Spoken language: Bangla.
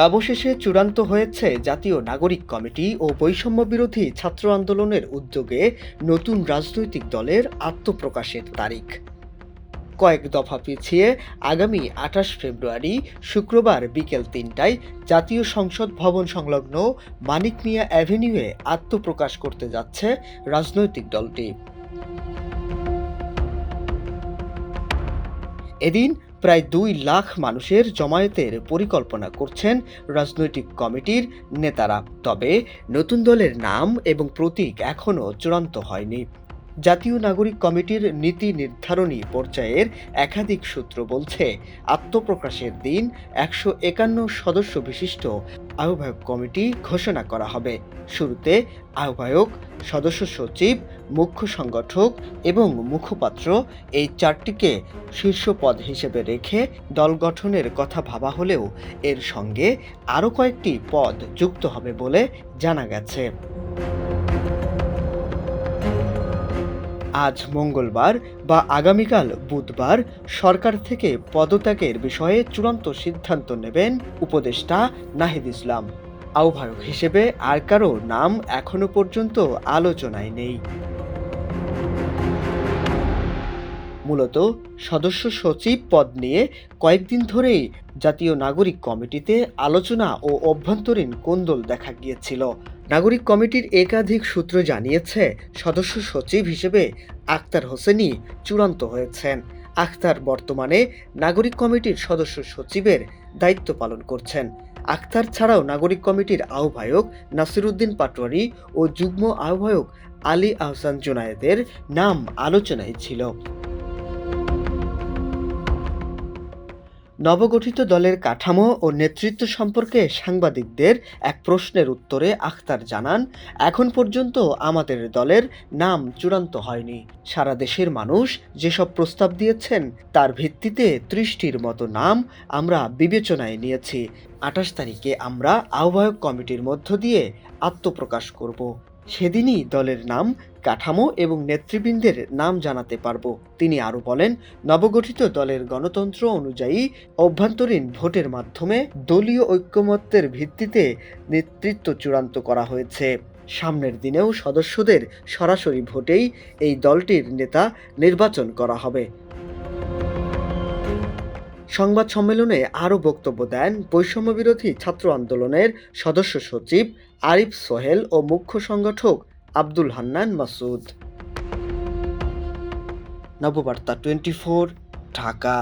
অবশেষে চূড়ান্ত হয়েছে জাতীয় নাগরিক কমিটি ও বৈষম্য বিরোধী ছাত্র আন্দোলনের উদ্যোগে নতুন রাজনৈতিক দলের আত্মপ্রকাশের তারিখ। কয়েক দফা পিছিয়ে আগামী ২৮ ফেব্রুয়ারি শুক্রবার বিকেল ৩টায় জাতীয় সংসদ ভবন সংলগ্ন মানিক মিয়া অ্যাভিনিউয়ে আত্মপ্রকাশ করতে যাচ্ছে রাজনৈতিক দলটি। এদিন প্রায় ২ লাখ মানুষের জমায়েতের পরিকল্পনা করছেন রাজনৈতিক কমিটির নেতারা। তবে নতুন দলের নাম এবং প্রতীক এখনও চূড়ান্ত হয়নি। জাতীয় নাগরিক কমিটির নীতি নির্ধারণী পর্যায়ের একাধিক সূত্র বলছে, আত্মপ্রকাশের দিন ১৫১ সদস্য বিশিষ্ট আহ্বায়ক কমিটি ঘোষণা করা হবে। শুরুতে আহ্বায়ক, সদস্য সচিব, মুখ্য সংগঠক এবং মুখপাত্র এই চারটিকে শীর্ষ পদ হিসেবে রেখে দল গঠনের কথা ভাবা হলেও এর সঙ্গে আরও কয়েকটি পদ যুক্ত হবে বলে জানা গেছে। আজ মঙ্গলবার বা আগামীকাল বুধবার সরকার থেকে পদত্যাগের বিষয়ে চূড়ান্ত সিদ্ধান্ত নেবেন উপদেষ্টা নাহিদ ইসলাম। আহ্বায়ক হিসেবে আর কারো নাম এখনো পর্যন্ত আলোচনায় নেই। মূলত সদস্য সচিব পদ নিয়ে কয়েকদিন ধরেই জাতীয় নাগরিক কমিটিতে আলোচনা ও অভ্যন্তরীণ কোন্দল দেখা গিয়েছিল। নাগরিক কমিটির একাধিক সূত্র জানিয়েছে, সদস্য সচিব হিসেবে আখতার হোসেনই চূড়ান্ত হয়েছেন। আখতার বর্তমানে নাগরিক কমিটির সদস্য সচিবের দায়িত্ব পালন করছেন। আখতার ছাড়াও নাগরিক কমিটির আহ্বায়ক নাসিরউদ্দিন পাটোয়ারী ও যুগ্ম আহ্বায়ক আলী আহসান জুনায়েদের নাম আলোচনায় ছিল। নবগঠিত দলের কাঠামো ও নেতৃত্ব সম্পর্কে সাংবাদিকদের এক প্রশ্নের উত্তরে আখতার জানান, এখন পর্যন্ত আমাদের দলের নাম চূড়ান্ত হয়নি। সারা দেশের মানুষ যেসব প্রস্তাব দিয়েছেন তার ভিত্তিতে ৩০টির মতো নাম আমরা বিবেচনায় নিয়েছি। ২৮ তারিখে আমরা আহ্বায়ক কমিটির মধ্য দিয়ে আত্মপ্রকাশ করব। সেদিনই দলের নাম, কাঠামো এবং নেতৃবৃন্দের নাম জানাতে পারব। তিনি আরও বলেন, নবগঠিত দলের গণতন্ত্র অনুযায়ী অভ্যন্তরীণ ভোটের মাধ্যমে দলীয় ঐকমত্যের ভিত্তিতে নেতৃত্ব চূড়ান্ত করা হয়েছে। সামনের দিনেও সদস্যদের সরাসরি ভোটেই এই দলটির নেতা নির্বাচন করা হবে। সংবাদ সম্মেলনে আরও বক্তব্য দেন বৈষম্য বিরোধী ছাত্র আন্দোলনের সদস্য সচিব আরিফ সোহেল ও মুখ্য সংগঠক আব্দুল হান্নান মাসুদ। নববার্তা 24, ঢাকা।